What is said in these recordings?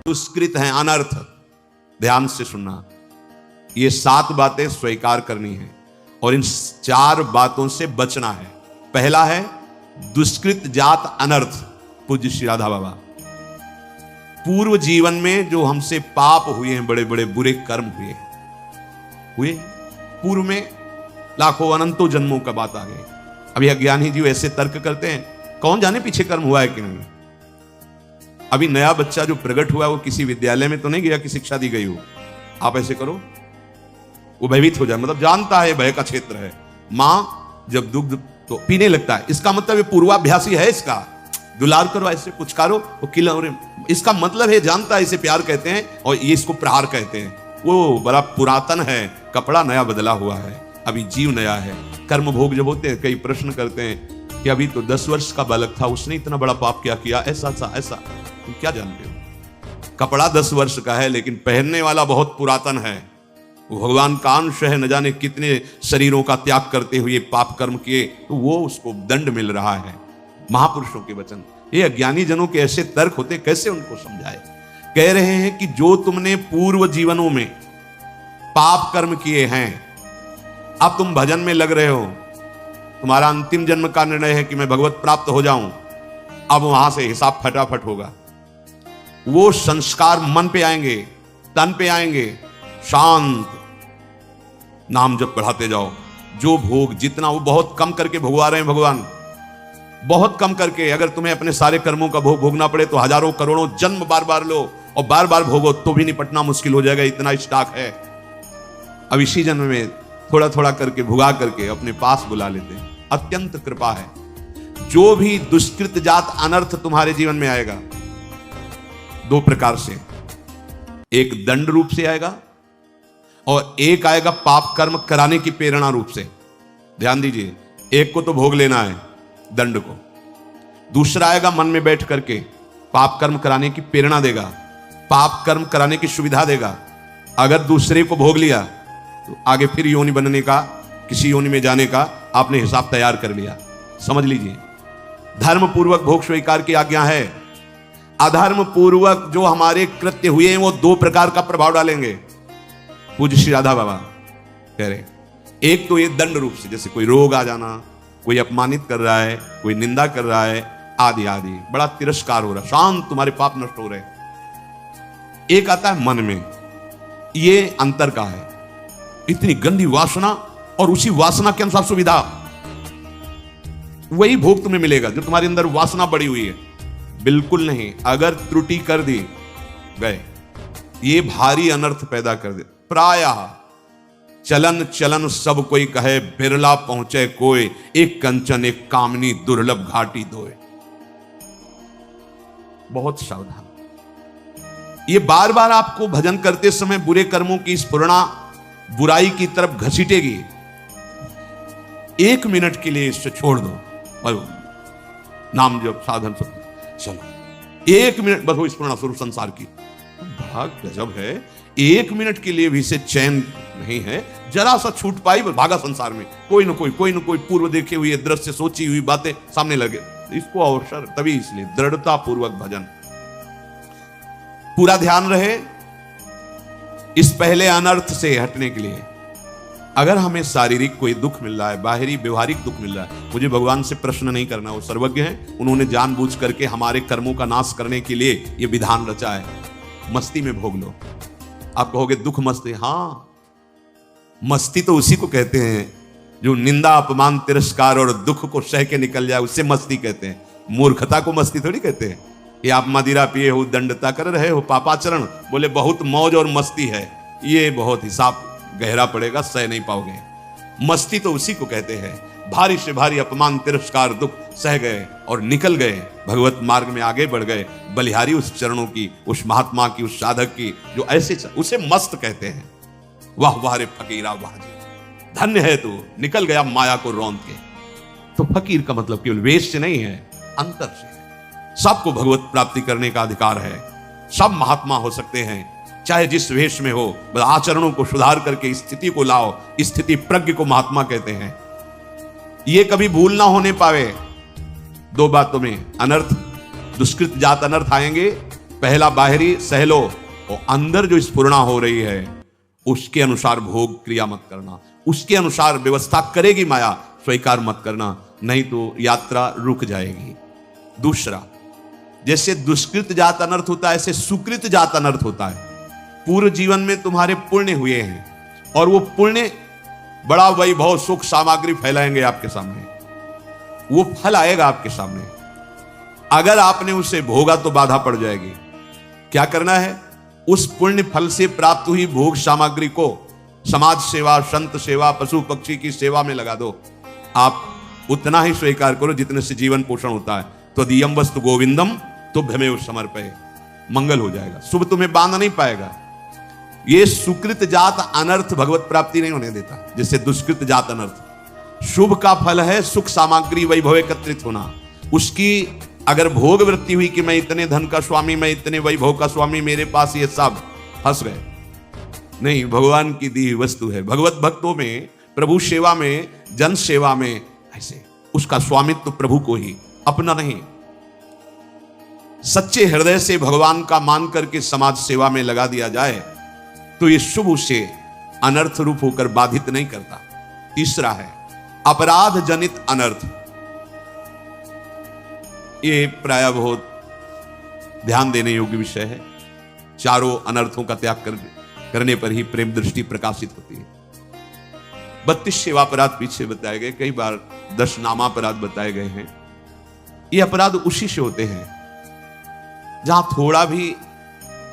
दुष्कृत हैं, अनर्थ। ध्यान से सुनना, ये 7 बातें स्वीकार करनी है और इन 4 बातों से बचना है। पहला है दुष्कृत जात अनर्थ। पूज्य श्री राधा बाबा, पूर्व जीवन में जो हमसे पाप हुए हैं, बड़े बड़े बुरे कर्म हुए पूर्व में लाखों अनंतों जन्मों का बात आ गई। अभी अज्ञानी जीव ऐसे तर्क करते हैं, कौन जाने पीछे कर्म हुआ है कि नहीं। अभी नया बच्चा जो प्रकट हुआ है वो किसी विद्यालय में तो नहीं गया कि शिक्षा दी गई हो। आप ऐसे करो, वो भयभीत हो जाए, मतलब जानता है भय का क्षेत्र है। मां जब दुग्ध तो पीने लगता है, इसका मतलब ये पूर्वाभ्यासी है, इसका दुलार करो, ऐसे पुचकारो, वो खिलाओ, इसका मतलब है जानता है, इसे प्यार कहते हैं और ये इसको प्रहार कहते हैं। वो बड़ा पुरातन है, कपड़ा नया बदला हुआ है, अभी जीव नया है। कर्म भोग जब होते हैं, कई प्रश्न करते हैं कि अभी तो 10 वर्ष का बालक था, उसने इतना बड़ा पाप क्या किया, ऐसा ऐसा। तुम क्या जानते हो? कपड़ा 10 वर्ष का है लेकिन पहनने वाला बहुत पुरातन है, वो भगवान का अंश है, न जाने कितने शरीरों का त्याग करते हुए पाप कर्म किए, तो वो उसको दंड मिल रहा है। महापुरुषों के वचन, ये अज्ञानी जनों के ऐसे तर्क होते, कैसे उनको समझाए। कह रहे हैं कि जो तुमने पूर्व जीवनों में पाप कर्म किए हैं, अब तुम भजन में लग रहे हो, तुम्हारा अंतिम जन्म का निर्णय है कि मैं भगवत प्राप्त हो जाऊं, अब वहां से हिसाब फटाफट होगा। वो संस्कार मन पे आएंगे, तन पे आएंगे, शांत नाम जब बढ़ाते जाओ। जो भोग जितना, वो बहुत कम करके भोगवा रहे हैं भगवान, बहुत कम करके। अगर तुम्हें अपने सारे कर्मों का भोग भोगना पड़े तो हजारों करोड़ों जन्म बार बार लो और बार बार भोगो तो भी निपटना मुश्किल हो जाएगा, इतना स्टॉक है। अब इसी जन्म में थोड़ा थोड़ा करके भुगा करके अपने पास बुला लेते हैं। अत्यंत कृपा है। जो भी दुष्कृत जात अनर्थ तुम्हारे जीवन में आएगा, 2 प्रकार से, एक दंड रूप से आएगा और एक आएगा पाप कर्म कराने की प्रेरणा रूप से। ध्यान दीजिए, एक को तो भोग लेना है दंड को, दूसरा आएगा मन में बैठ करके पाप कर्म कराने की प्रेरणा देगा, पाप कर्म कराने की सुविधा देगा। अगर दूसरे को भोग लिया तो आगे फिर योनि बनने का, किसी योनि में जाने का आपने हिसाब तैयार कर लिया। समझ लीजिए, धर्म पूर्वक भोग स्वीकार की आज्ञा है। अधर्म पूर्वक जो हमारे कृत्य हुए हैं वो 2 प्रकार का प्रभाव डालेंगे। पूज्य श्री राधा बाबा कह रहे, एक तो ये दंड रूप से, जैसे कोई रोग आ जाना, कोई अपमानित कर रहा है, कोई निंदा कर रहा है, आदि आदि, बड़ा तिरस्कार हो रहा, शांत तुम्हारे पाप नष्ट हो रहे। एक आता है मन में, ये अंतर का है, इतनी गंदी वासना और उसी वासना के अनुसार सुविधा, वही भोग तुम्हें मिलेगा जो तुम्हारे अंदर वासना बढ़ी हुई है। बिल्कुल नहीं, अगर त्रुटि कर दी गए, ये भारी अनर्थ पैदा कर दे। प्रायः चलन चलन सब कोई कहे, बिरला पहुंचे कोई, एक कंचन एक कामनी दुर्लभ घाटी दोए। बहुत सावधान। ये बार बार आपको भजन करते समय बुरे कर्मों की स्फुरणा बुराई की तरफ घसीटेगी। 1 मिनट के लिए इससे छोड़ दो और नाम जब साधन सब चलो 1 मिनट बस वो स्फुरणा स्वरूप संसार की, बड़ा गजब है। 1 मिनट के लिए भी इसे चैन नहीं है, जरा सा छूट पाई भागा संसार में, कोई न कोई पूर्व देखे हुए दृश्य, सोची हुई बातें सामने लगे, इसको अवसर। तभी इसलिए दृढ़ता पूर्वक भजन, पूरा ध्यान रहे इस पहले अनर्थ से हटने के लिए। अगर हमें शारीरिक कोई दुख मिल रहा है, बाहरी व्यवहारिक दुख मिल रहा है, मुझे भगवान से प्रश्न नहीं करना, वो सर्वज्ञ हैं, उन्होंने जानबूझ करके हमारे कर्मों का नाश करने के लिए ये विधान रचा है। मस्ती में भोग लो। आप कहोगे दुख मस्ती, हाँ मस्ती तो उसी को कहते हैं जो निंदा अपमान तिरस्कार और दुख को सह के निकल जाए, उससे मस्ती कहते हैं। मूर्खता को मस्ती थोड़ी कहते हैं। कि आप मदिरा पिए हो, दंडता कर रहे हो, पापाचरण, बोले बहुत मौज और मस्ती है, ये बहुत हिसाब गहरा पड़ेगा, सह नहीं पाओगे। मस्ती तो उसी को कहते हैं भारी से भारी अपमान तिरस्कार दुख सह गए और निकल गए, भगवत मार्ग में आगे बढ़ गए, बलिहारी उस चरणों की, उस महात्मा की, उस साधक की जो ऐसे उसे मस्त कहते हैं। वाह वाह रे फकीरा वाह जी, धन्य है तू, निकल गया माया को रौंद के। तो फकीर का मतलब केवल वेश से नहीं है, अंतर से है। सबको भगवत प्राप्ति करने का अधिकार है, सब महात्मा हो सकते हैं, चाहे जिस वेश में हो, बस आचरणों को सुधार करके स्थिति को लाओ। स्थिति प्रज्ञ को महात्मा कहते हैं। ये कभी भूल ना होने पावे। 2 बातों में अनर्थ, दुष्कृत जात अनर्थ आएंगे, पहला बाहरी सह लो और अंदर जो स्फुरणा हो रही है उसके अनुसार भोग क्रिया मत करना, उसके अनुसार व्यवस्था करेगी माया, स्वीकार मत करना, नहीं तो यात्रा रुक जाएगी। दूसरा, जैसे दुष्कृत जात अनर्थ होता है ऐसे सुकृत जात अनर्थ होता है। पूर्व जीवन में तुम्हारे पुण्य हुए हैं और वो पुण्य बड़ा वैभव सुख सामग्री फैलाएंगे आपके सामने, वो फल आएगा आपके सामने। अगर आपने उसे भोगा तो बाधा पड़ जाएगी। क्या करना है? उस पुण्य फल से प्राप्त हुई भोग सामग्री को समाज सेवा, संत सेवा, पशु पक्षी की सेवा में लगा दो। आप उतना ही स्वीकार करो जितने से जीवन पोषण होता है। तो दियम वस्तु गोविंदम तुभ्यमेव समर्पये, मंगल हो जाएगा, शुभ तुम्हें बांध नहीं पाएगा। ये सुकृत जात अनर्थ भगवत प्राप्ति नहीं होने देता, जैसे दुष्कृत जात अनर्थ। शुभ का फल है सुख सामग्री वैभव एकत्रित होना। उसकी अगर भोग वृत्ति हुई कि मैं इतने धन का स्वामी, मैं इतने वैभव का स्वामी, मेरे पास ये सब, फंस गए। नहीं, भगवान की दी वस्तु है। भगवत भक्तों में, प्रभु सेवा में, जन सेवा में ऐसे उसका स्वामित्व प्रभु को ही, अपना नहीं। सच्चे हृदय से भगवान का मान करके समाज सेवा में लगा दिया जाए तो ये शुभ उसे अनर्थ रूप होकर बाधित नहीं करता। तीसरा है अपराध जनित अनर्थ। ये प्राय बहुत ध्यान देने योग्य विषय है। चारों अनर्थों का त्याग करने पर ही प्रेम दृष्टि प्रकाशित होती है। 32 सेवा अपराध पीछे बताए गए, कई बार 10 नामापराध बताए गए हैं। ये अपराध उसी से होते हैं जहां थोड़ा भी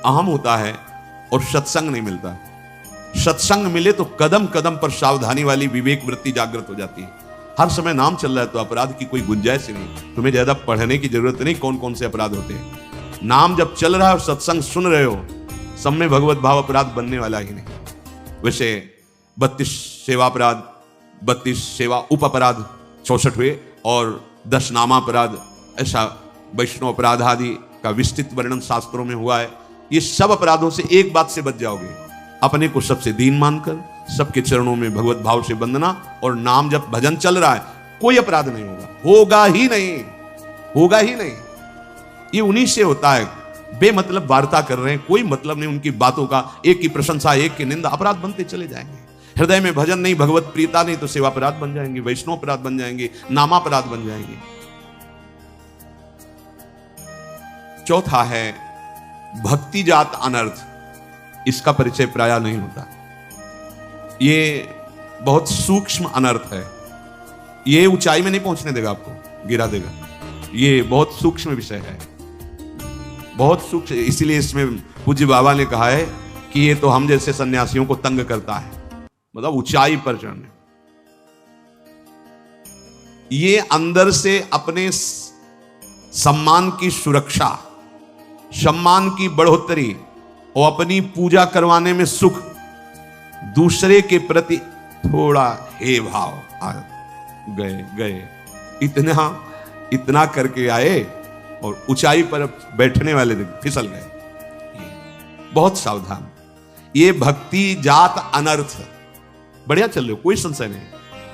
अहम होता है और सत्संग नहीं मिलता। सत्संग मिले तो कदम कदम पर सावधानी वाली विवेक वृत्ति जागृत हो जाती है। हर समय नाम चल रहा है तो अपराध की कोई गुंजाइश नहीं। तुम्हें ज्यादा पढ़ने की जरूरत नहीं कौन कौन से अपराध होते हैं। नाम जब चल रहा है और सत्संग सुन रहे हो, सब में भगवत भाव अपराध बनने वाला ही नहीं। वैसे 32 सेवा अपराध, 32 सेवा उप अपराध 64 हुए और 10 नामापराध, ऐसा वैष्णव अपराध आदि का विस्तृत वर्णन शास्त्रों में हुआ है। ये सब अपराधों से एक बात से बच जाओगे, अपने को सबसे दीन मानकर सबके चरणों में भगवत भाव से बंदना, और नाम जब भजन चल रहा है कोई अपराध नहीं होगा, होगा ही नहीं, होगा ही नहीं। ये उन्हीं से होता है, बेमतलब वार्ता कर रहे हैं, कोई मतलब नहीं उनकी बातों का, एक की प्रशंसा एक की निंदा, अपराध बनते चले जाएंगे। हृदय में भजन नहीं, भगवत प्रीता नहीं तो सेवा अपराध बन जाएंगे, वैष्णव अपराध बन जाएंगे, नामापराध बन जाएंगे। चौथा है भक्ति जात अनर्थ। इसका परिचय प्राय नहीं होता। ये बहुत सूक्ष्म अनर्थ है। ये ऊंचाई में नहीं पहुंचने देगा, आपको गिरा देगा। ये बहुत सूक्ष्म विषय है, बहुत सूक्ष्म। इसीलिए इसमें पूज्य बाबा ने कहा है कि ये तो हम जैसे सन्यासियों को तंग करता है, मतलब ऊंचाई पर चढ़ने। ये अंदर से अपने सम्मान की सुरक्षा, सम्मान की बढ़ोतरी और अपनी पूजा करवाने में सुख, दूसरे के प्रति थोड़ा हे भाव आ गए, इतना करके आए और ऊंचाई पर बैठने वाले फिसल गए। बहुत सावधान। ये भक्ति जात अनर्थ। बढ़िया चल रहे हो, कोई संशय नहीं,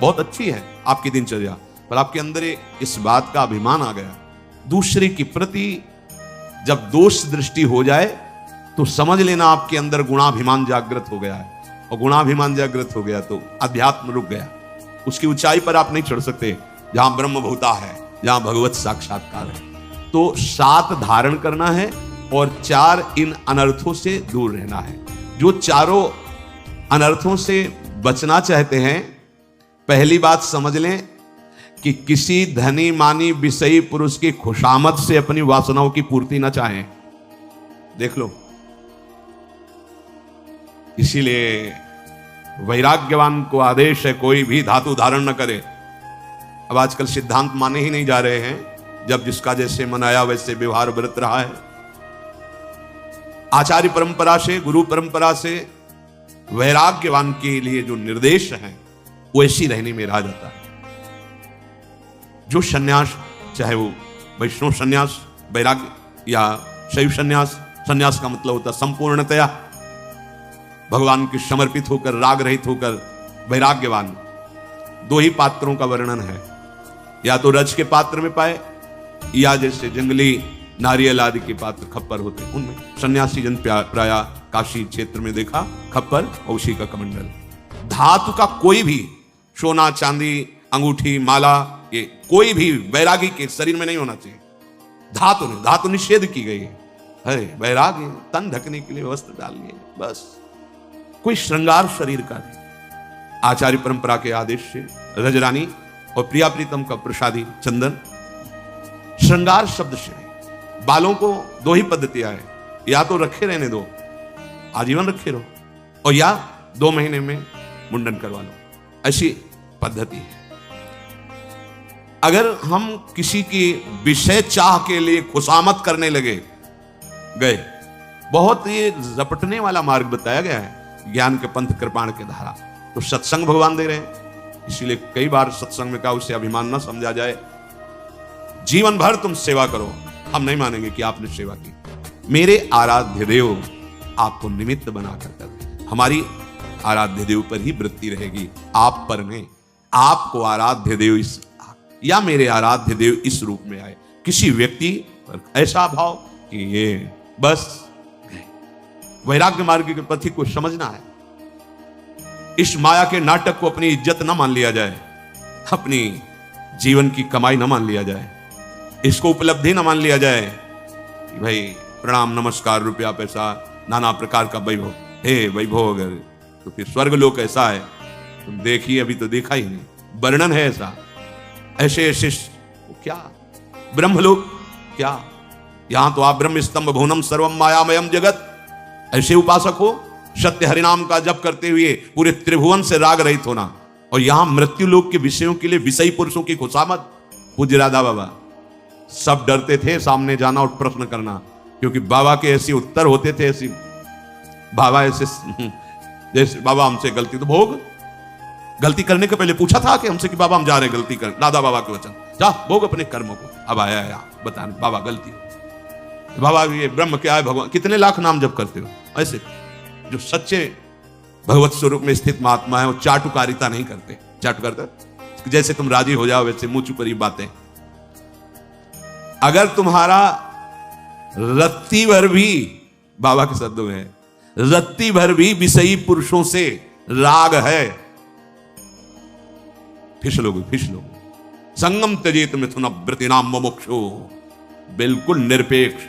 बहुत अच्छी है आपकी दिनचर्या, पर आपके अंदर इस बात का अभिमान आ गया। दूसरे के प्रति जब दोष दृष्टि हो जाए तो समझ लेना आपके अंदर गुणाभिमान जागृत हो गया है, और गुणाभिमान जागृत हो गया तो अध्यात्म रुक गया। उसकी ऊंचाई पर आप नहीं चढ़ सकते जहां ब्रह्मभूता है, जहां भगवत साक्षात्कार है। तो 7 धारण करना है और 4 इन अनर्थों से दूर रहना है। जो चारों अनर्थों से बचना चाहते हैं, पहली बात समझ लें कि किसी धनी मानी विषयी पुरुष की खुशामद से अपनी वासनाओं की पूर्ति न चाहें। देख लो, इसीलिए वैराग्यवान को आदेश है कोई भी धातु धारण न करे। अब आजकल सिद्धांत माने ही नहीं जा रहे हैं, जब जिसका जैसे मन आया वैसे व्यवहार बरत रहा है। आचार्य परंपरा से, गुरु परंपरा से वैराग्यवान के लिए जो निर्देश है वो ऐसी रहने में रहा जाता है। जो सन्यास, चाहे वो वैष्णव सन्यास, वैराग्य या शैव सन्यास, सन्यास का मतलब होता है संपूर्णतया भगवान के समर्पित होकर, राग रहित होकर वैराग्यवान। 2 ही पात्रों का वर्णन है, या तो रज के पात्र में पाए, या जैसे जंगली नारियल आदि के पात्र खप्पर होते हैं, उनमें सन्यासी जन प्राय काशी क्षेत्र में देखा खप्पर और उसी का कमंडल। धातु का कोई भी सोना चांदी अंगूठी माला ये कोई भी वैरागी के शरीर में नहीं होना चाहिए। धातु नहीं, धातु निषेध की गई है। अरे वैराग्य तन ढकने के लिए वस्त्र डालिए बस, कोई श्रृंगार शरीर का नहीं। आचार्य परंपरा के आदेश से रजरानी और प्रिया प्रीतम का प्रसादी चंदन श्रृंगार शब्द से नहीं। बालों को दो ही पद्धतियां है, या तो रखे रहने दो आजीवन रखे रहो, और या 2 महीने में मुंडन करवा लो, ऐसी पद्धति है। अगर हम किसी की विषय चाह के लिए खुशामत करने लगे गए, बहुत ये रपटने वाला मार्ग बताया गया है ज्ञान के पंथ कृपाण के धारा, तो सत्संग भगवान दे रहे हैं। इसीलिए कई बार सत्संग में कहा उसे अभिमान न समझा जाए। जीवन भर तुम सेवा करो, हम नहीं मानेंगे कि आपने सेवा की। मेरे आराध्य देव आपको निमित्त बनाकर कर, हमारी आराध्य देव पर ही वृत्ति रहेगी, आप पर नहीं। आपको आराध्य देव इस या मेरे आराध्य देव इस रूप में आए, किसी व्यक्ति पर ऐसा भाव कि ये बस वैराग्य मार्ग के पथि को समझना है। इस माया के नाटक को अपनी इज्जत न मान लिया जाए, अपनी जीवन की कमाई न मान लिया जाए, इसको उपलब्धि न मान लिया जाए कि भाई प्रणाम नमस्कार रुपया पैसा नाना प्रकार का वैभव, हे वैभव अगर तो फिर स्वर्ग लोक ऐसा है तुम देखिए, अभी तो देखा ही नहीं, वर्णन है ऐसा, ऐसे ऐसे क्या ब्रह्मलोक क्या, यहां तो आप ब्रह्म स्तंभ भुवनम सर्वम मायामयम जगत, ऐसे उपासक हो सत्य हरिनाम का जप करते हुए पूरे त्रिभुवन से राग रहित होना, और यहां मृत्यु लोक के विषयों के लिए विषयी पुरुषों की खुशामत। पूज्य राधा बाबा सब डरते थे सामने जाना और प्रश्न करना, क्योंकि बाबा के ऐसे उत्तर होते थे, ऐसी बाबा ऐसे जैसे बाबा हमसे गलती तो भोग, गलती करने के पहले पूछा था कि हमसे कि बाबा हम जा रहे हैं गलती कर, दादा बाबा के वचन जा भोग अपने कर्मों को, अब आया बताने बाबा गलती, बाबा ये ब्रह्म क्या है भगवान, कितने लाख नाम जप करते हो। ऐसे जो सच्चे भगवत स्वरूप में स्थित महात्मा है वो चाटुकारिता नहीं करते, चाटुकारिता जैसे तुम राजी हो जाओ वैसे मुंह चुपरी बातें। अगर तुम्हारा रत्ती भर भी, बाबा के शब्दों में है, रत्ती भर भी विषयी पुरुषों से राग है, फिसलोगे। संगम त्यजेत मिथुन व्रतिनाम मोक्षो, बिल्कुल निरपेक्ष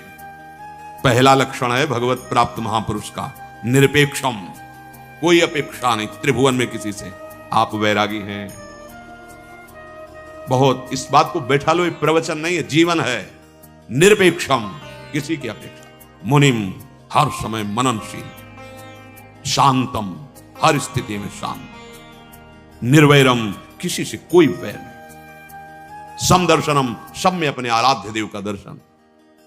पहला लक्षण है भगवत प्राप्त महापुरुष का, निरपेक्षम, कोई अपेक्षा नहीं त्रिभुवन में किसी से। आप वैरागी हैं, बहुत इस बात को बैठा लो, ये प्रवचन नहीं है, जीवन है। निरपेक्षम, किसी की अपेक्षा, मुनिम, हर समय मननशील, शांतम, हर स्थिति में शांत, निर्वैरम, किसी से कोई वैर नहीं, समदर्शनम, सब में अपने आराध्य देव का दर्शन।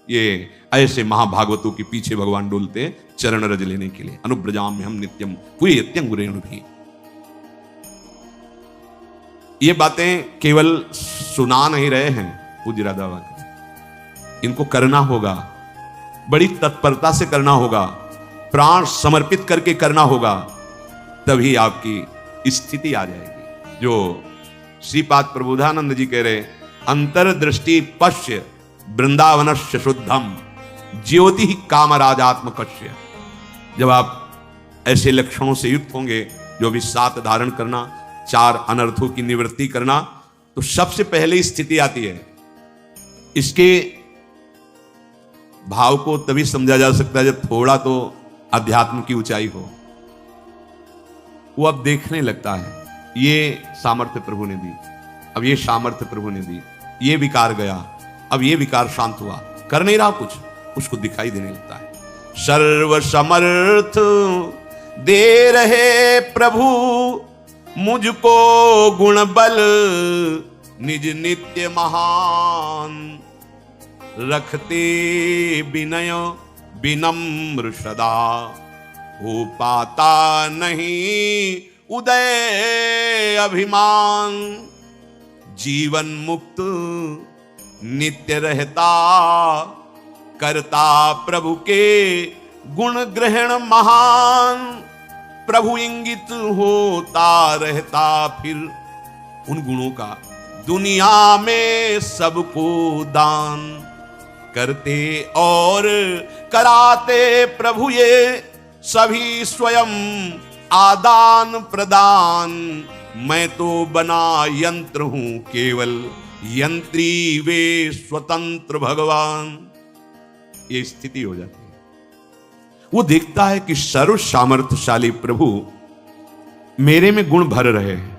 ये ऐसे महाभागवतों के पीछे भगवान डोलते चरण रज लेने के लिए। अनुब्रजाम में हम नित्यम पुयत्यंगुरेण भी। ये बातें केवल सुना नहीं रहे हैं पूज्य राधा बाबा, इनको करना होगा, बड़ी तत्परता से करना होगा, प्राण समर्पित करके करना होगा, तभी आपकी स्थिति आ जाएगी। जो श्रीपाद प्रबोधानंद जी कह रहे, अंतर्दृष्टि पश्य वृंदावनस्य शुद्धम ज्योति कामराजात्मकस्य। जब आप ऐसे लक्षणों से युक्त होंगे, जो भी 7 धारण करना, 4 अनर्थों की निवृत्ति करना, तो सबसे पहले स्थिति आती है। इसके भाव को तभी समझा जा सकता है जब थोड़ा तो अध्यात्म की ऊंचाई हो, वो अब देखने लगता है ये सामर्थ्य प्रभु ने दी, अब ये सामर्थ्य प्रभु ने दी, ये विकार गया, अब ये विकार शांत हुआ, कर नहीं रहा कुछ, उसको दिखाई देने लगता है। सर्व समर्थ दे रहे प्रभु मुझको गुण बल, निज नित्य महान रखते विनय विनम्र सदा, हो पाता नहीं उदय अभिमान, जीवन मुक्त नित्य रहता करता प्रभु के गुण ग्रहण महान, प्रभु इंगित होता रहता फिर उन गुणों का दुनिया में सबको दान, करते और कराते प्रभु ये सभी स्वयं आदान प्रदान। मैं तो बना यंत्र हूं केवल, यंत्री वे स्वतंत्र भगवान। ये स्थिति हो जाती है। वो देखता है कि सर्व सामर्थ्यशाली प्रभु मेरे में गुण भर रहे हैं।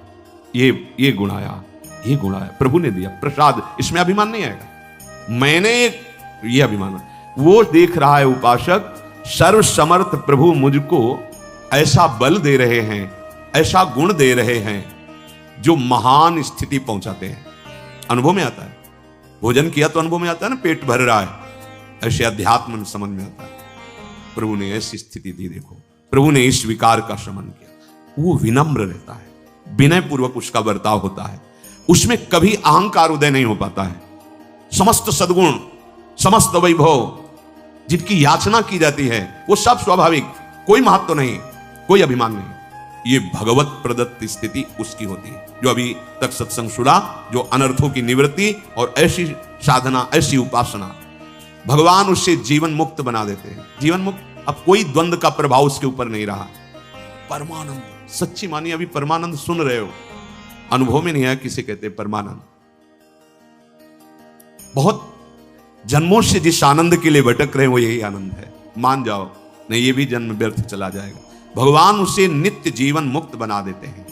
ये गुण आया, ये गुण आया, प्रभु ने दिया प्रसाद, इसमें अभिमान नहीं आएगा। मैंने ये अभिमान, वो देख रहा है उपासक, सर्व समर्थ प्रभु मुझको ऐसा बल दे रहे हैं, ऐसा गुण दे रहे हैं जो महान स्थिति पहुंचाते हैं। अनुभव में आता है, भोजन किया तो अनुभव में आता है ना, पेट भर रहा है, ऐसे अध्यात्म में समझ में आता है। प्रभु ने ऐसी स्थिति दी, देखो प्रभु ने इस विकार का शमन किया। वो विनम्र रहता है, विनय पूर्वक उसका बर्ताव होता है, उसमें कभी अहंकार उदय नहीं हो पाता है। समस्त सद्गुण, समस्त वैभव जिनकी याचना की जाती है वो सब स्वाभाविक, कोई महत्व नहीं, कोई अभिमान नहीं। ये भगवत प्रदत्त स्थिति उसकी होती है। जो अभी तक सत्संग सुना, जो अनर्थों की निवृत्ति और ऐसी साधना, ऐसी उपासना, भगवान उससे जीवन मुक्त बना देते हैं। जीवन मुक्त, अब कोई द्वंद्व का प्रभाव उसके ऊपर नहीं रहा। परमानंद, सच्ची मानिए, अभी परमानंद सुन रहे हो, अनुभव में नहीं आया। किसे कहते हैं परमानंद? बहुत जन्मों से जिस आनंद के लिए भटक रहे हैं वो यही आनंद है, मान जाओ, नहीं ये भी जन्म व्यर्थ चला जाएगा। भगवान उसे नित्य जीवन मुक्त बना देते हैं।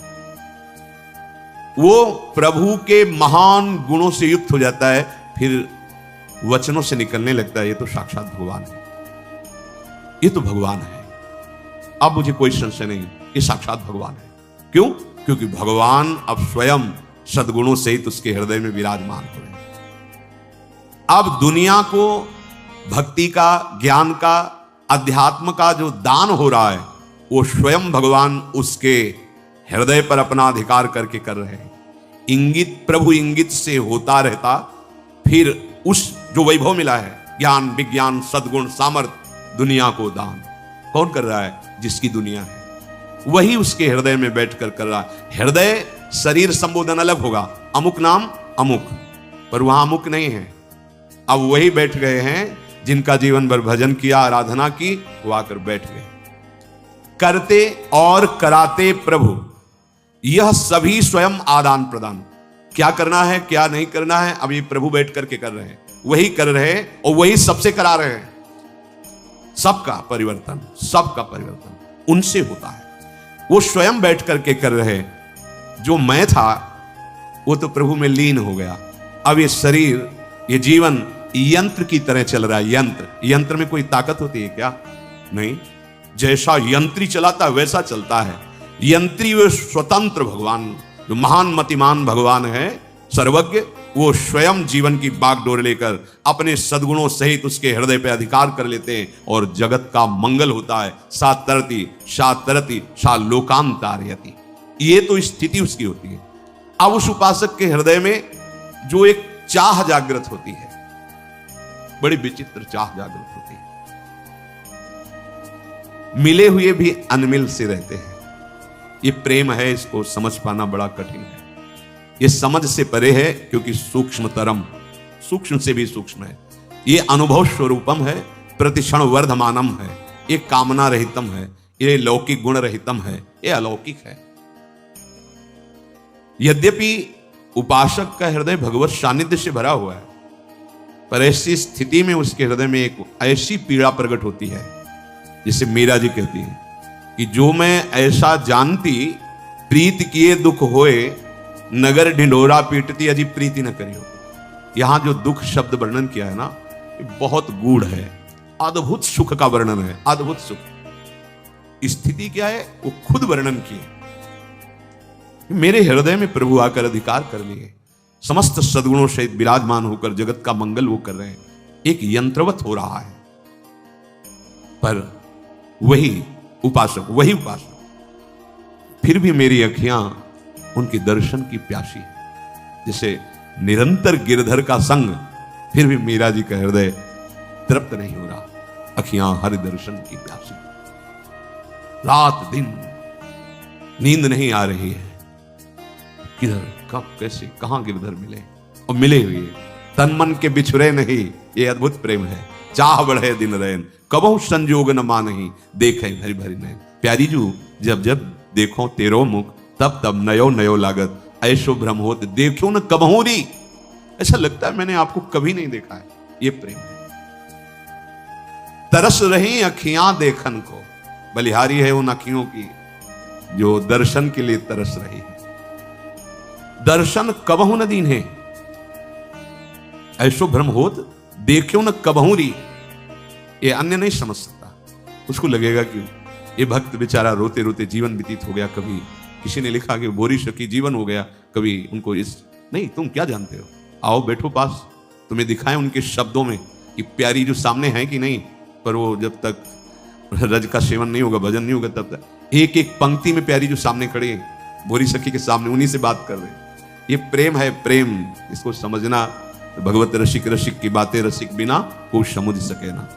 वो प्रभु के महान गुणों से युक्त हो जाता है, फिर वचनों से निकलने लगता है, ये तो साक्षात भगवान है, ये तो भगवान है। अब मुझे कोई संशय नहीं, ये साक्षात भगवान है। क्यों? क्योंकि भगवान अब स्वयं सद्गुणों सहित उसके हृदय में विराजमान हो रहे हैं। अब दुनिया को भक्ति का, ज्ञान का, अध्यात्म का जो दान हो रहा है वो स्वयं भगवान उसके हृदय पर अपना अधिकार करके कर रहे हैं। इंगित, प्रभु इंगित से होता रहता, फिर उस जो वैभव मिला है, ज्ञान, विज्ञान, सद्गुण, सामर्थ्य, दुनिया को दान कौन कर रहा है? जिसकी दुनिया है वही उसके हृदय में बैठकर कर रहा है। हृदय शरीर संबोधन अलग होगा, अमुक नाम अमुक, पर वहां अमुक नहीं है। अब वही बैठ गए हैं जिनका जीवन भर भजन किया, आराधना की, वो आकर बैठ गए। करते और कराते प्रभु, यह सभी स्वयं आदान प्रदान। क्या करना है, क्या नहीं करना है, अब ये प्रभु बैठ करके कर रहे हैं, वही कर रहे हैं और वही सबसे करा रहे हैं। सबका परिवर्तन, सबका परिवर्तन उनसे होता है, वो स्वयं बैठ करके कर रहे हैं। जो मैं था वो तो प्रभु में लीन हो गया। अब ये शरीर, ये जीवन यंत्र की तरह चल रहा है। यंत्र, यंत्र में कोई ताकत होती है क्या? नहीं। जैसा यंत्री चलाता है वैसा चलता है। यंत्री वे स्वतंत्र भगवान, जो महान मतिमान भगवान है, सर्वज्ञ, वो स्वयं जीवन की बागडोर लेकर अपने सद्गुणों सहित उसके हृदय पर अधिकार कर लेते हैं और जगत का मंगल होता है। सा तरति सा लोकांतारयति, ये तो स्थिति उसकी होती है। अब उस उपासक के हृदय में जो एक चाह जागृत होती है, बड़ी विचित्र चाह जागृत होती है। मिले हुए भी अनमिल से रहते हैं। ये प्रेम है, इसको समझ पाना बड़ा कठिन है। ये समझ से परे है, क्योंकि सूक्ष्मतरम, सूक्ष्म से भी सूक्ष्म है। ये अनुभव स्वरूपम है, प्रतिक्षण वर्धमानम है, ये कामना रहितम है, ये लौकिक गुण रहितम है, ये अलौकिक है। यद्यपि उपासक का हृदय भगवत सानिध्य से भरा हुआ है, पर ऐसी स्थिति में उसके हृदय में एक ऐसी पीड़ा प्रकट होती है, जिसे मीरा जी कहती है कि जो मैं ऐसा जानती, प्रीत किए दुख होए, नगर ढिंढोरा पीटती अजी प्रीति न करियो। यहां जो दुख शब्द वर्णन किया है ना, ये बहुत गूढ़ है, अद्भुत सुख का वर्णन है, अद्भुत सुख। स्थिति क्या है वो खुद वर्णन की है। मेरे हृदय में प्रभु आकर अधिकार कर लिए, समस्त सद्गुणों सहित विराजमान होकर जगत का मंगल वो कर रहे हैं। एक यंत्रवत हो रहा है, पर वही उपासक, वही उपासक, फिर भी मेरी अखियां उनके दर्शन की प्यासी है। जैसे निरंतर गिरधर का संग, फिर भी मीरा जी का हृदय तृप्त नहीं हो रहा, अखियां हर दर्शन की प्यासी। रात दिन नींद नहीं आ रही है, किधर, कब, कैसे, कहां गिरधर मिले, और मिले हुए तन मन के बिछुरे नहीं, ये अद्भुत प्रेम है। चाह बढ़े दिन रैन, कबहु संजोग न मानही, देखे भरी भरी नैन। प्यारी जू जब जब देखो तेरो मुख, तब तब नयो नयो लागत, ऐसो भ्रम होत देखो न कबहू री। ऐसा लगता है मैंने आपको कभी नहीं देखा है। ये प्रेम है। तरस रही अखियां देखन को, बलिहारी है उन अखियों की जो दर्शन के लिए तरस रही है। दर्शन कबहू न दीन है, ऐसो भ्रम होत देखो न कबहू री। ये अन्य नहीं समझ सकता, उसको लगेगा कि ये भक्त बेचारा रोते रोते जीवन व्यतीत हो गया। कभी किसी ने लिखा कि बोरी शकी जीवन हो गया, कभी उनको इस नहीं। तुम क्या जानते हो, आओ बैठो पास, तुम्हें दिखाएं उनके शब्दों में कि प्यारी जो सामने है कि नहीं। पर वो जब तक रज का सेवन नहीं होगा, भजन नहीं होगा, तब तक एक एक पंक्ति में प्यारी जो सामने खड़े हैं बोरी सखी के सामने, उन्हीं से बात कर रहे हैं। ये प्रेम है, प्रेम। इसको समझना, भगवत रसिक रसिक की बातें रसिक बिना को समझ सके ना।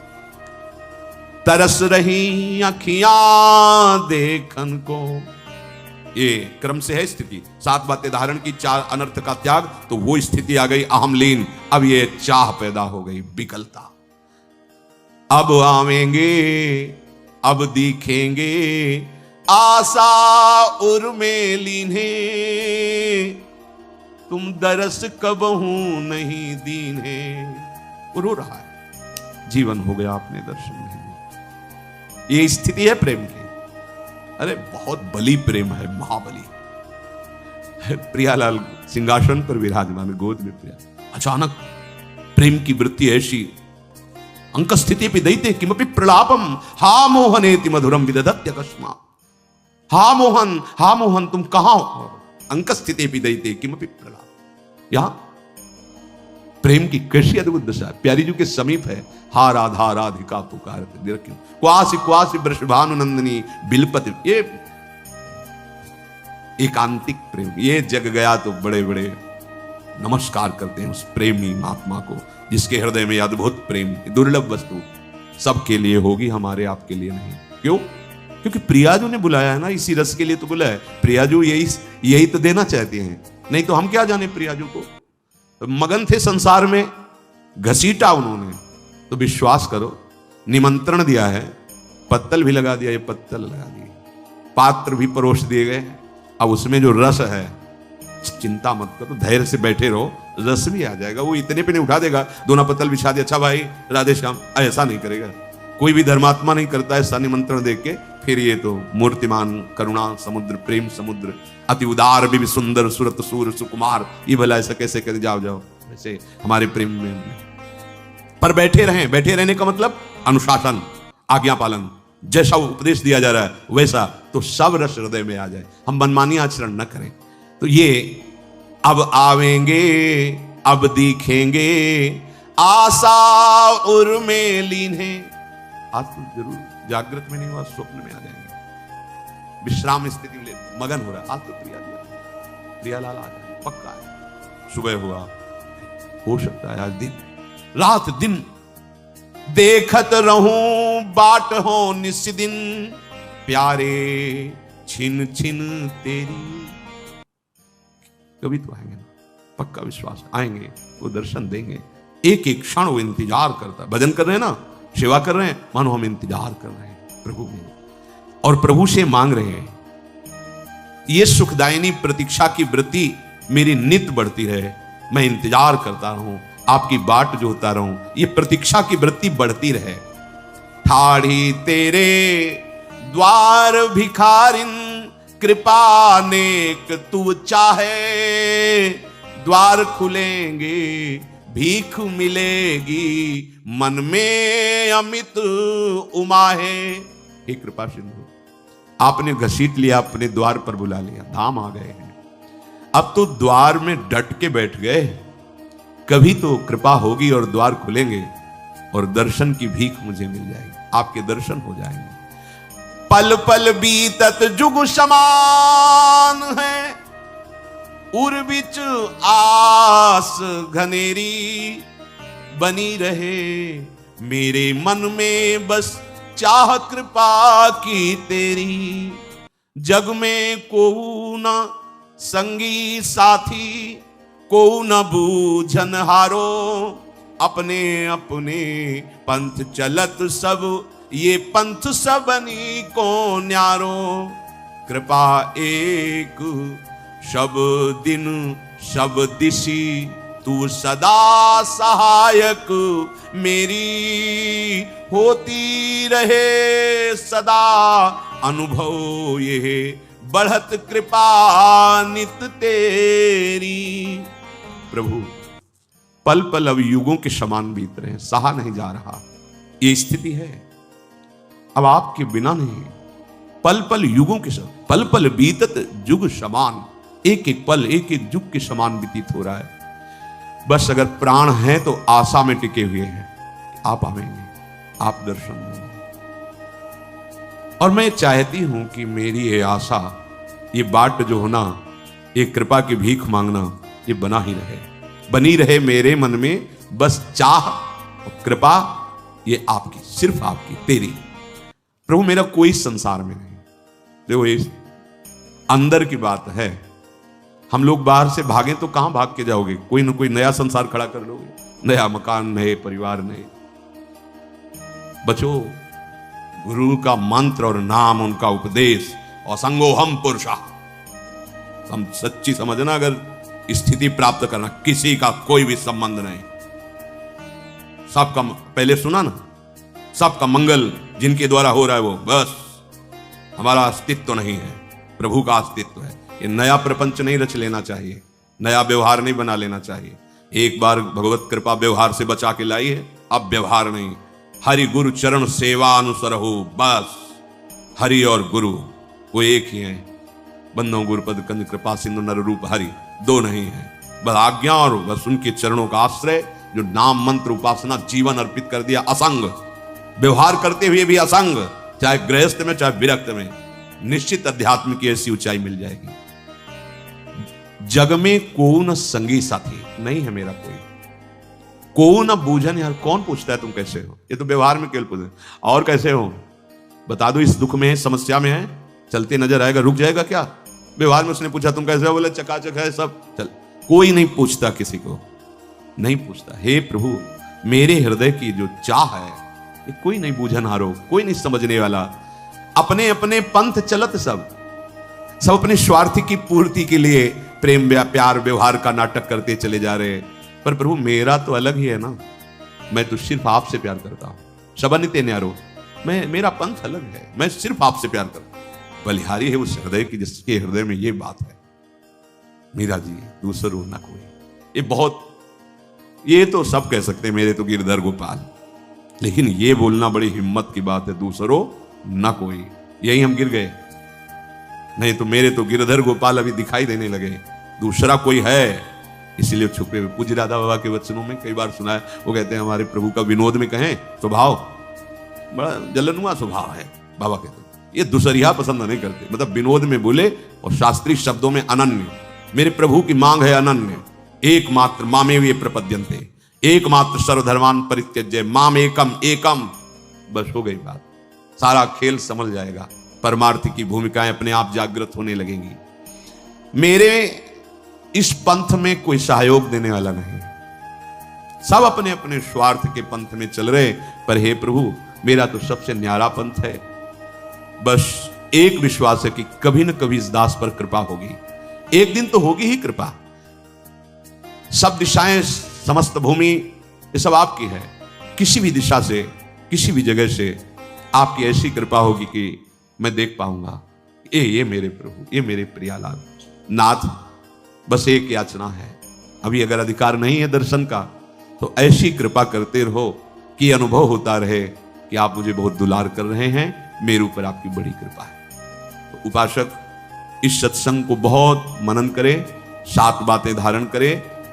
तरस रही अखियां देखन को, ये क्रम से है स्थिति। 7 बातें धारण की, 4 अनर्थ का त्याग, तो वो स्थिति आ गई अहमलीन। अब ये चाह पैदा हो गई, विकलता। अब आवेंगे, अब दिखेंगे, आशा उर्मे लीन्हे, तुम दरस कबहू नहीं दीन्हे। वो रो रहा है, जीवन हो गया अपने दर्शन नहीं। ये स्थिति है प्रेम की। अरे बहुत बली प्रेम है, महाबली है। प्रियालाल सिंहासन पर विराजमान, गोद में प्रिया। अचानक प्रेम की वृत्ति ऐसी, अंक स्थिति पे दैते किमपि प्रलापम, हा मोहनेति मधुरम विदधत्य कस्मा। हा मोहन तुम कहां हो, अंक स्थिति पे दैते किमपि प्रलाप। यहां प्रेम की कैसी अद्भुत दशा है। प्यारी जी के समीप है, हा राधा राधिका पुकारते, क्वासी क्वासी वृषभानुनंदिनी बिलपति। ये एकांतिक प्रेम, ये जग गया तो बड़े बड़े नमस्कार करते हैं उस प्रेमी महात्मा को, जिसके हृदय में अद्भुत प्रेम, दुर्लभ वस्तु सबके लिए होगी, हमारे आपके लिए नहीं। क्यों? क्योंकि प्रियाजू ने बुलाया है ना, इसी रस के लिए तो बुलाया है। प्रियाजू यही तो देना चाहती हैं, नहीं तो हम क्या जाने प्रियाजू को। मगन थे संसार में, घसीटा उन्होंने, तो विश्वास करो निमंत्रण दिया है, पत्तल भी लगा दिया, ये पत्तल लगा दिए, पात्र भी परोस दिए गए। अब उसमें जो रस है, चिंता मत करो, धैर्य से बैठे रहो, रस भी आ जाएगा। वो इतने पे नहीं उठा देगा, दोनों पत्तल बिछा दे, अच्छा भाई राधे श्याम, ऐसा नहीं करेगा। कोई भी धर्मात्मा नहीं करता ऐसा निमंत्रण देख के। फिर ये तो मूर्तिमान करुणा समुद्र, प्रेम समुद्र, अति उदार भी सुंदर सुरत सूर सुकुमार, ये भला ऐसा कैसे करे, जाओ जाओ वैसे हमारे प्रेम में। पर बैठे रहें, बैठे रहने का मतलब अनुशासन, आज्ञा पालन, जैसा उपदेश दिया जा रहा है वैसा, तो सब रस हृदय में आ जाए, हम मनमानी आचरण न करें। तो ये अब आवेंगे, अब दिखेंगे, आशा उर्मे लीन्हे। आज तो जरूर जागृत में नहीं हुआ, स्वप्न में आ जाएंगे, विश्राम स्थिति में मगन हो रहा है। आज तो प्रियालाल आ जाए, पक्का है। सुबह हुआ, हो सकता है आज दिन, रात दिन देखत रहूं बाट हो निस दिन, प्यारे छिन छिन तेरी। कभी तो आएंगे ना, पक्का विश्वास आएंगे, वो दर्शन देंगे। एक एक क्षण वो इंतजार करता है। भजन कर रहे हैं ना, सेवा कर रहे हैं, मानो हम इंतजार कर रहे हैं प्रभु में, और प्रभु से मांग रहे हैं ये सुखदायिनी प्रतीक्षा की वृत्ति मेरी नित्य बढ़ती रहे, मैं इंतजार करता रहूं, आपकी बाट जोता रहूं, ये प्रतीक्षा की वृत्ति बढ़ती रहे। ठाड़ी तेरे द्वार भिखारिन, कृपा नेक तू चाहे, द्वार खुलेंगे भीख मिलेगी, मन में अमित उमा है। हे कृपा सिंधु, आपने घसीट लिया, अपने द्वार पर बुला लिया, धाम आ गए हैं, अब तो द्वार में डट के बैठ गए। कभी तो कृपा होगी और द्वार खुलेंगे और दर्शन की भीख मुझे मिल जाएगी, आपके दर्शन हो जाएंगे। पल पल बीतत जुग समान है, उर बिच आस घनेरी, बनी रहे मेरे मन में बस चाह कृपा की तेरी। जग में को न संगी साथी, को न बूझन हारो, अपने अपने पंथ चलत सब, ये पंथ सबनी को न्यारो। कृपा एक सब दिन सब दिशी, तू सदा सहायक मेरी, होती रहे सदा अनुभव ये, बढ़त कृपा नित तेरी। प्रभु पल पल अब युगों के समान बीत रहे हैं, सहा नहीं जा रहा, ये स्थिति है। अब आपके बिना नहीं, पल पल युगों के समान, पल पल बीतत युग समान, एक एक पल एक एक युग के समान व्यतीत हो रहा है। बस अगर प्राण है तो आशा में टिके हुए हैं, आप आवेंगे, आप दर्शन देंगे। और मैं चाहती हूं कि मेरी ये आशा, ये बाट जो होना, ये कृपा की भीख मांगना, ये बना ही रहे, बनी रहे मेरे मन में। बस चाह और कृपा ये आपकी, सिर्फ आपकी, तेरी। प्रभु मेरा कोई संसार में नहीं। देखो ये अंदर की बात है, हम लोग बाहर से भागें तो कहां भाग के जाओगे, कोई ना कोई नया संसार खड़ा कर लोगे, नया मकान, नए परिवार, नए। बचो गुरु का मंत्र और नाम, उनका उपदेश, असंगो हम पुरुषा, हम सच्ची समझना। अगर स्थिति प्राप्त करना, किसी का कोई भी संबंध नहीं, सबका, पहले सुना ना, सबका मंगल जिनके द्वारा हो रहा है वो, बस हमारा अस्तित्व नहीं है, प्रभु का अस्तित्व है। ये नया प्रपंच नहीं रच लेना चाहिए, नया व्यवहार नहीं बना लेना चाहिए। एक बार भगवत कृपा व्यवहार से बचा के लाई है, अब व्यवहार नहीं। हरि गुरु चरण सेवा अनुसर हो, बस हरि और गुरु वो एक ही है। बंदों गुरुपद कंद कृपा सिंधु नर रूप हरि, दो नहीं है। बस आज्ञा और बस उनके चरणों का आश्रय, जो नाम मंत्र उपासना जीवन अर्पित कर दिया, असंग व्यवहार करते हुए भी असंग, चाहे गृहस्थ में चाहे विरक्त में, निश्चित अध्यात्म की ऐसी ऊंचाई मिल जाएगी। जग में कौन संगी साथी नहीं है मेरा कोई, कौन बूझन। यार कौन पूछता है तुम कैसे हो, ये तो व्यवहार में केवल पूछे, और कैसे हो बता दो, इस दुख में है, समस्या में है, चलते नजर आएगा, रुक जाएगा क्या? व्यवहार में उसने पूछा तुम कैसे हो, बोले चकाचक है सब, चल। कोई नहीं पूछता, किसी को नहीं पूछता। हे प्रभु मेरे हृदय की जो चाह है, ये कोई नहीं बूझन हारो, कोई नहीं समझने वाला। अपने अपने पंथ चलत सब अपने स्वार्थी की पूर्ति के लिए प्रेम प्यार व्यवहार का नाटक करते चले जा रहे हैं। पर प्रभु मेरा तो अलग ही है ना, मैं तो सिर्फ आपसे प्यार करता हूं, सबनिते न्यारो, मेरा पंथ अलग है, मैं सिर्फ आपसे प्यार करता हूं। बलिहारी है उस हृदय की जिसके हृदय में ये बात है, मीरा जी दूसरो ना कोई। ये तो सब कह सकते हैं, मेरे तो गिरधर गोपाल, लेकिन ये बोलना बड़ी हिम्मत की बात है, दूसरो ना कोई। यही हम गिर गए, नहीं तो मेरे तो गिरधर गोपाल अभी दिखाई देने लगे, दूसरा कोई है। इसीलिए छुपे हुए पूज्य राधा बाबा के वचनों में कई बार सुना है, वो कहते हैं हमारे प्रभु का विनोद में कहें स्वभाव बड़ा जलनुआ स्वभाव है। बाबा कहते हैं ये दूसरिया पसंद नहीं करते, मतलब विनोद में बोले और शास्त्रीय शब्दों में अनन्य। मेरे प्रभु की मांग है अनन्य, एकमात्र मामेव ये प्रपद्यन्ते, एकमात्र सर्वधर्मान परित्यज्य माम एकम एकम। बस हो गई बात, सारा खेल समझ जाएगा, परमार्थी की भूमिकाएं अपने आप जागृत होने लगेंगी। मेरे इस पंथ में कोई सहयोग देने वाला नहीं, सब अपने अपने स्वार्थ के पंथ में चल रहे। पर हे प्रभु मेरा तो सबसे न्यारा पंथ है, बस एक विश्वास है कि कभी न कभी इस दास पर कृपा होगी, एक दिन तो होगी ही कृपा। सब दिशाएं, समस्त भूमि ये सब आपकी है, किसी भी दिशा से किसी भी जगह से आपकी ऐसी कृपा होगी कि मैं देख पाऊंगा ये मेरे प्रभु, ये मेरे प्रियालाल नाथ। बस एक याचना है, अभी अगर अधिकार नहीं है दर्शन का तो ऐसी कृपा करते रहो कि अनुभव होता रहे कि आप मुझे बहुत दुलार कर रहे हैं, मेरे ऊपर आपकी बड़ी कृपा है। तो उपासक इस सत्संग को बहुत मनन करे, 7 बातें धारण करे,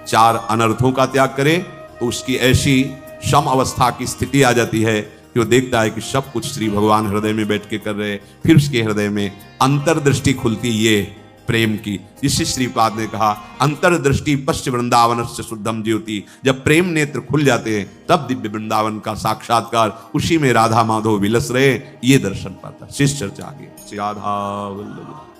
4 अनर्थों का त्याग करे, तो उसकी ऐसी सम अवस्था की स्थिति आ जाती है कि वो देखता है कि सब कुछ श्री भगवान हृदय में बैठ के कर रहे। फिर उसके हृदय में अंतर्दृष्टि खुलती ये प्रेम की, जिससे श्रीपाद ने कहा अंतर्दृष्टि पश्च वृंदावन से शुद्धम ज्योति। जब प्रेम नेत्र खुल जाते हैं तब दिव्य वृंदावन का साक्षात्कार, उसी में राधा माधव विलस रहे, ये दर्शन पाता। शिष्य चर्चा आगे श्री राधा वल्लभ।